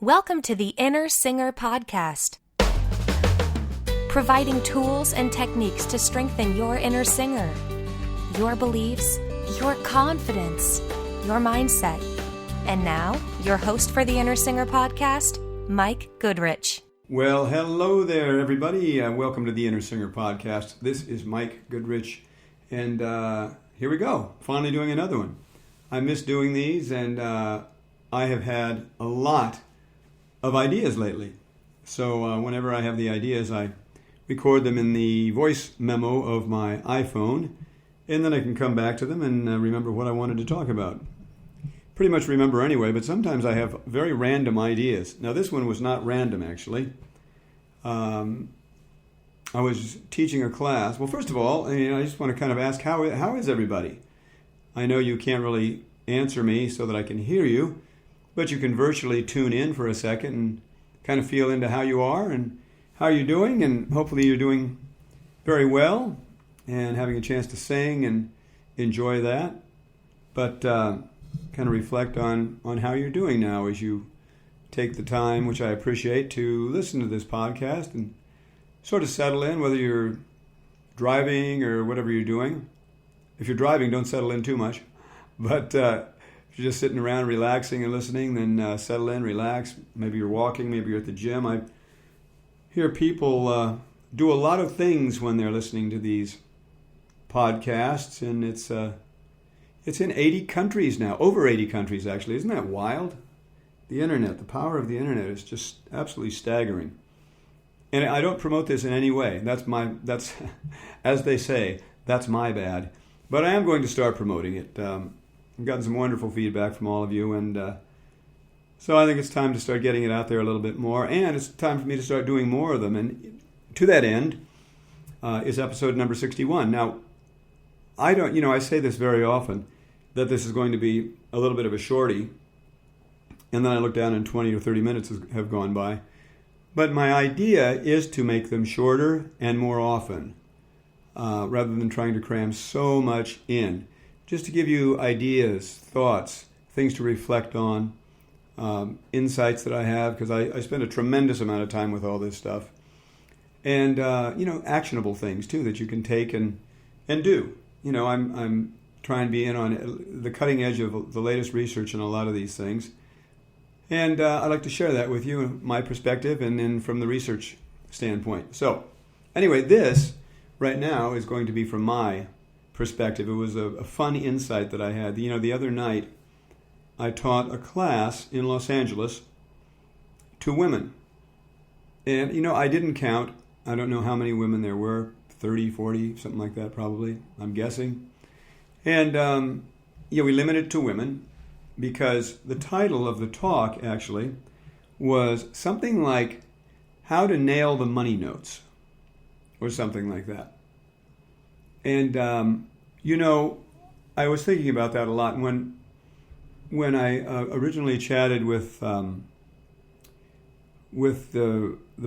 Welcome to the Inner Singer Podcast, providing tools and techniques to strengthen your inner singer, your beliefs, your confidence, your mindset. And now, your host for the Inner Singer Podcast, Mike Goodrich. Well, hello there, everybody. Welcome to the Inner Singer Podcast. This is Mike Goodrich, and here we go. Finally doing another one. I miss doing these, and I have had a lot of ideas lately. So whenever I have the ideas, I record them in the voice memo of my iPhone, and then I can come back to them and remember what I wanted to talk about. Pretty much remember anyway, but sometimes I have very random ideas. Now this one was not random, actually. I was teaching a class. Well, first of all, I just want to kind of ask, how is everybody? I know you can't really answer me so that I can hear you, but you can virtually tune in for a second and kind of feel into how you are and how you're doing, and hopefully you're doing very well and having a chance to sing and enjoy that. But kind of reflect on how you're doing now as you take the time, which I appreciate, to listen to this podcast and sort of settle in, whether you're driving or whatever you're doing. If you're driving, don't settle in too much. But if you're just sitting around relaxing and listening, then settle in, relax. Maybe you're walking, maybe you're at the gym. I hear people do a lot of things when they're listening to these podcasts, and it's in 80 countries now, over 80 countries actually. Isn't that wild? The internet, the power of the internet is just absolutely staggering. And I don't promote this in any way. That's as they say, that's my bad. But I am going to start promoting it. I've gotten some wonderful feedback from all of you, and so I think it's time to start getting it out there a little bit more, and it's time for me to start doing more of them. And to that end is episode number 61. Now, I say this very often, that this is going to be a little bit of a shorty, and then I look down and 20 or 30 minutes have gone by. But my idea is to make them shorter and more often, rather than trying to cram so much in. Just to give you ideas, thoughts, things to reflect on, insights that I have, because I spend a tremendous amount of time with all this stuff. And, actionable things, too, that you can take and do. I'm trying to be in on the cutting edge of the latest research in a lot of these things. And I'd like to share that with you, my perspective, and then from the research standpoint. So, anyway, this right now is going to be from my perspective. It was a fun insight that I had. The other night, I taught a class in Los Angeles to women. And, I didn't count. I don't know how many women there were, 30, 40, something like that probably, I'm guessing. And, we limited it to women because the title of the talk, actually, was something like How to Nail the Money Notes, or something like that. And, I was thinking about that a lot. When I originally chatted with the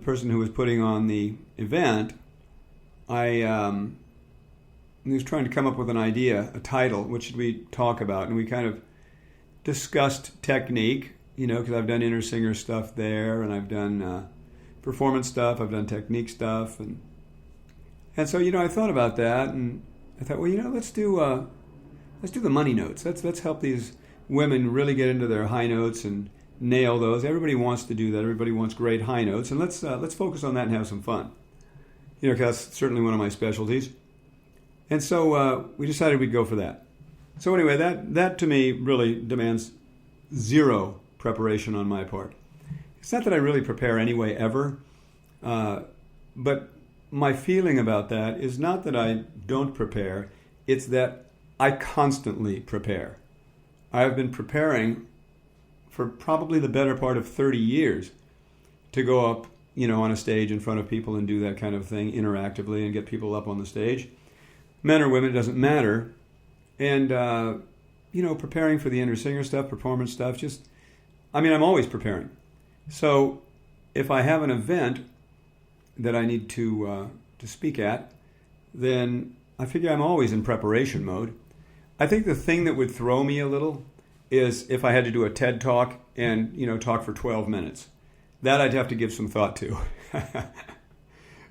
person who was putting on the event, I was trying to come up with an idea, a title, what should we talk about? And we kind of discussed technique, because I've done inner singer stuff there, and I've done performance stuff, I've done technique stuff, and so I thought about that, and I thought, let's do the money notes. Let's help these women really get into their high notes and nail those. Everybody wants to do that. Everybody wants great high notes, and let's focus on that and have some fun. Because that's certainly one of my specialties. And so we decided we'd go for that. So anyway, that to me really demands zero preparation on my part. It's not that I really prepare anyway, ever, but my feeling about that is not that I don't prepare, it's that I constantly prepare. I've been preparing for probably the better part of 30 years to go up, on a stage in front of people and do that kind of thing interactively and get people up on the stage. Men or women, it doesn't matter. And, preparing for the inner singer stuff, performance stuff, I'm always preparing. So if I have an event that I need to speak at, then I figure I'm always in preparation mode. I think the thing that would throw me a little is if I had to do a TED Talk and, talk for 12 minutes. That I'd have to give some thought to.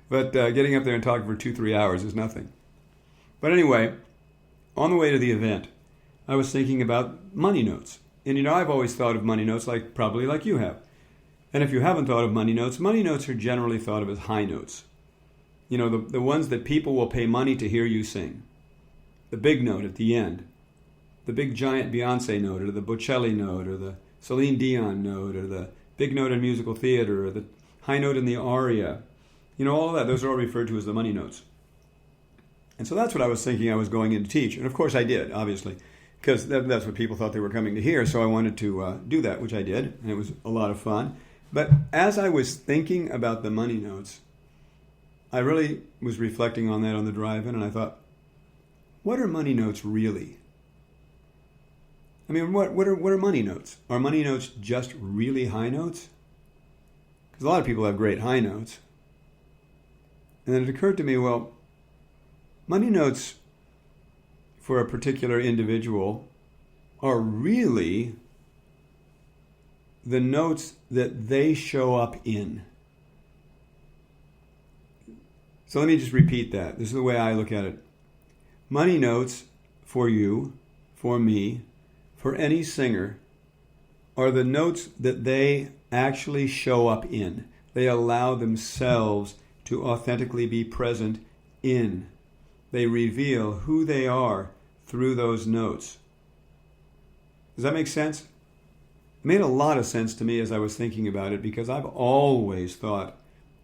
But getting up there and talking for 2-3 hours is nothing. But anyway, on the way to the event, I was thinking about money notes. And, I've always thought of money notes probably like you have. And if you haven't thought of money notes are generally thought of as high notes. The ones that people will pay money to hear you sing. The big note at the end. The big giant Beyonce note, or the Bocelli note, or the Celine Dion note, or the big note in musical theater, or the high note in the aria. All of that. Those are all referred to as the money notes. And so that's what I was thinking I was going in to teach. And of course I did, obviously, because that's what people thought they were coming to hear. So I wanted to do that, which I did. And it was a lot of fun. But as I was thinking about the money notes, I really was reflecting on that on the drive-in. And I thought, what are money notes really? I mean, what are money notes? Are money notes just really high notes? Because a lot of people have great high notes. And then it occurred to me, well, money notes for a particular individual are really the notes that they show up in. So let me just repeat that. This is the way I look at it. Money notes for you, for me, for any singer are the notes that they actually show up in. They allow themselves to authentically be present in. They reveal who they are through those notes. Does that make sense? It made a lot of sense to me as I was thinking about it, because I've always thought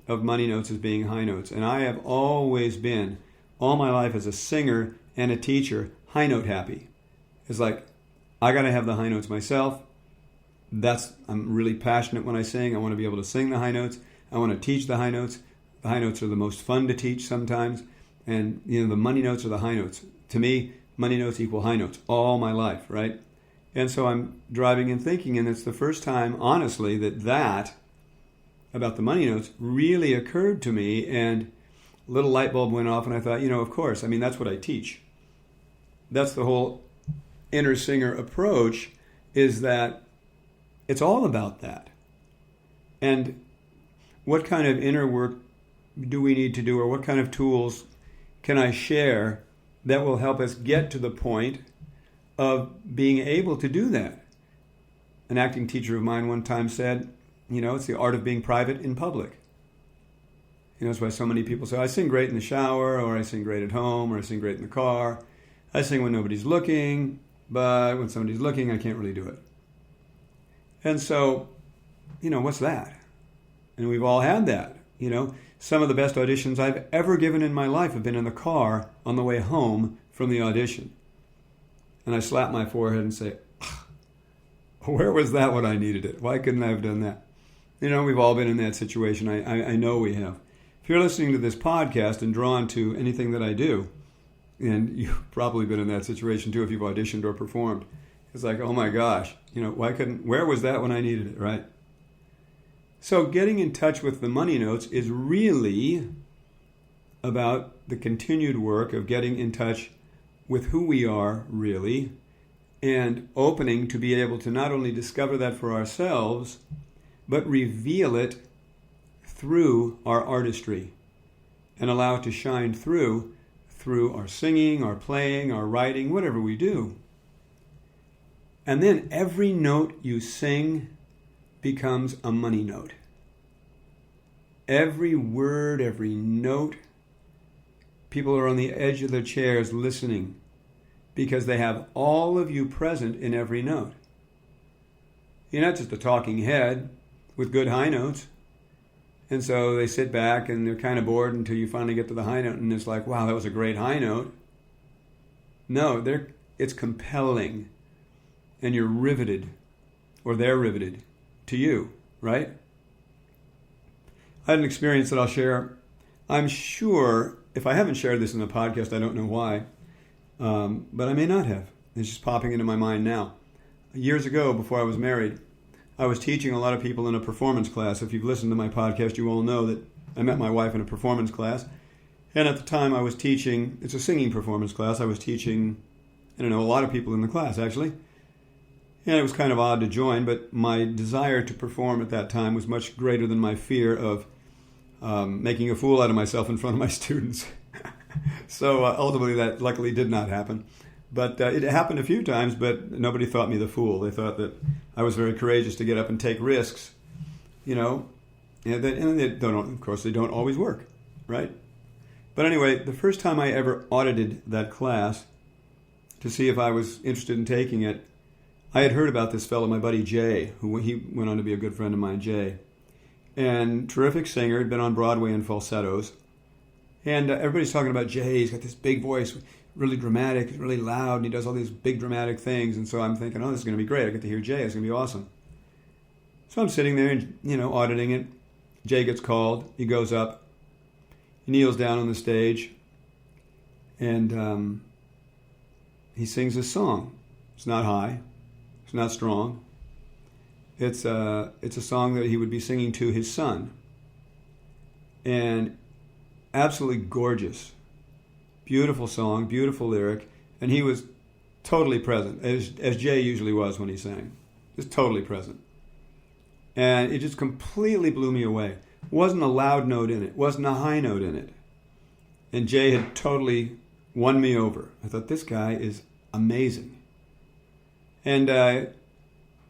of money notes as being high notes. And I have always been, all my life as a singer and a teacher, high note happy. It's like, I got to have the high notes myself. I'm really passionate when I sing. I want to be able to sing the high notes. I want to teach the high notes. The high notes are the most fun to teach sometimes. And, the money notes are the high notes. To me, money notes equal high notes all my life, right? And so I'm driving and thinking, and it's the first time, honestly, that about the money notes really occurred to me, and a little light bulb went off, and I thought, of course, that's what I teach. That's the whole inner singer approach, is that it's all about that. And what kind of inner work do we need to do, or what kind of tools can I share that will help us get to the point of being able to do that? An acting teacher of mine one time said, it's the art of being private in public. That's why so many people say, I sing great in the shower, or I sing great at home, or I sing great in the car. I sing when nobody's looking, but when somebody's looking, I can't really do it. And so, what's that? And we've all had that. Some of the best auditions I've ever given in my life have been in the car on the way home from the audition. And I slap my forehead and say, where was that when I needed it? Why couldn't I have done that? We've all been in that situation. I know we have. If you're listening to this podcast and drawn to anything that I do, and you've probably been in that situation too if you've auditioned or performed, it's like, oh my gosh, where was that when I needed it, right? So getting in touch with the money notes is really about the continued work of getting in touch with who we are really, and opening to be able to not only discover that for ourselves, but reveal it through our artistry and allow it to shine through our singing, our playing, our writing, whatever we do. And then every note you sing becomes a money note. Every word, every note, people are on the edge of their chairs listening because they have all of you present in every note. You're not just a talking head with good high notes. And so they sit back and they're kind of bored until you finally get to the high note, and it's like, wow, that was a great high note. No, it's compelling, and you're riveted, or they're riveted to you, right? I had an experience that I'll share. I'm sure, if I haven't shared this in the podcast, I don't know why, but I may not have. It's just popping into my mind now. Years ago, before I was married, I was teaching a lot of people in a performance class. If you've listened to my podcast, you all know that I met my wife in a performance class. And at the time I was teaching, it's a singing performance class. I was teaching, a lot of people in the class, actually. And it was kind of odd to join, but my desire to perform at that time was much greater than my fear of making a fool out of myself in front of my students. So ultimately that luckily did not happen. But it happened a few times, but nobody thought me the fool. They thought that I was very courageous to get up and take risks, and they don't, of course, they don't always work, right? But anyway, the first time I ever audited that class to see if I was interested in taking it, I had heard about this fellow, my buddy Jay, who he went on to be a good friend of mine, Jay. And terrific singer, had been on Broadway in falsettos. And everybody's talking about Jay. He's got this big voice, really dramatic, really loud, and he does all these big dramatic things. And so I'm thinking, this is going to be great. I get to hear Jay. It's going to be awesome. So I'm sitting there and, auditing it. Jay gets called. He goes up. He kneels down on the stage. And he sings a song. It's not high. It's not strong. It's a song that he would be singing to his son. And absolutely gorgeous. Beautiful song, beautiful lyric. And he was totally present, as Jay usually was when he sang. Just totally present. And it just completely blew me away. Wasn't a loud note in it. Wasn't a high note in it. And Jay had totally won me over. I thought, this guy is amazing. And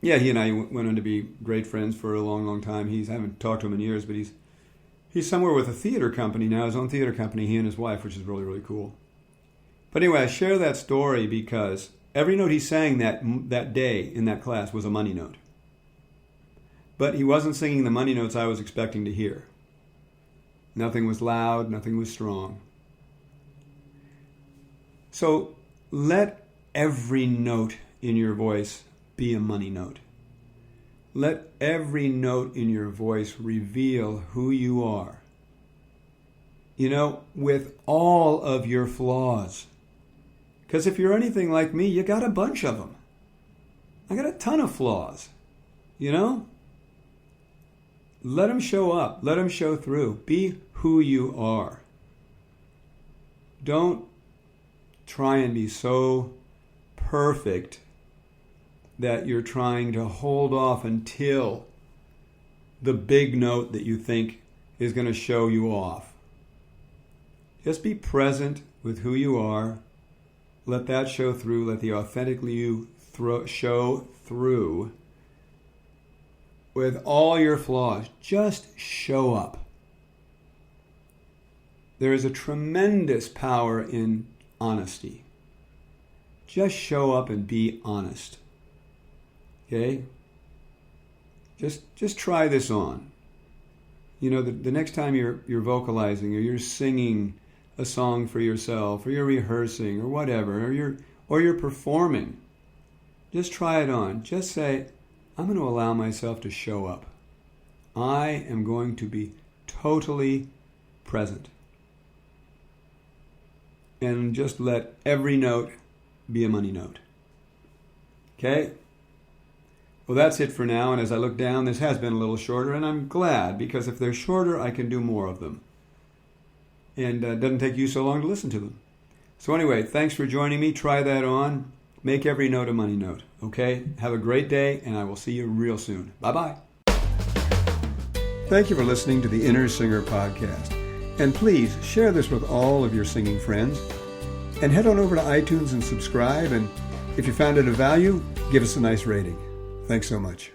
he and I went on to be great friends for a long, long time. I haven't talked to him in years, but he's somewhere with a theater company now, his own theater company, he and his wife, which is really, really cool. But anyway, I share that story because every note he sang that day in that class was a money note. But he wasn't singing the money notes I was expecting to hear. Nothing was loud, nothing was strong. So let every note in your voice be a money note. Let every note in your voice reveal who you are. With all of your flaws. Because if you're anything like me, you got a bunch of them. I got a ton of flaws. Let them show up. Let them show through. Be who you are. Don't try and be so perfect that you're trying to hold off until the big note that you think is going to show you off. Just be present with who you are. Let that show through. Let the authentic you show through. With all your flaws, just show up. There is a tremendous power in honesty. Just show up and be honest. Okay? Just try this on. The next time you're vocalizing or you're singing a song for yourself or you're rehearsing or whatever or you're performing, just try it on. Just say, I'm going to allow myself to show up. I am going to be totally present. And just let every note be a money note. Okay? Well, that's it for now. And as I look down, this has been a little shorter, and I'm glad, because if they're shorter, I can do more of them. And it doesn't take you so long to listen to them. So anyway, thanks for joining me. Try that on. Make every note a money note, okay? Have a great day, and I will see you real soon. Bye-bye. Thank you for listening to the Inner Singer Podcast. And please share this with all of your singing friends. And head on over to iTunes and subscribe. And if you found it of value, give us a nice rating. Thanks so much.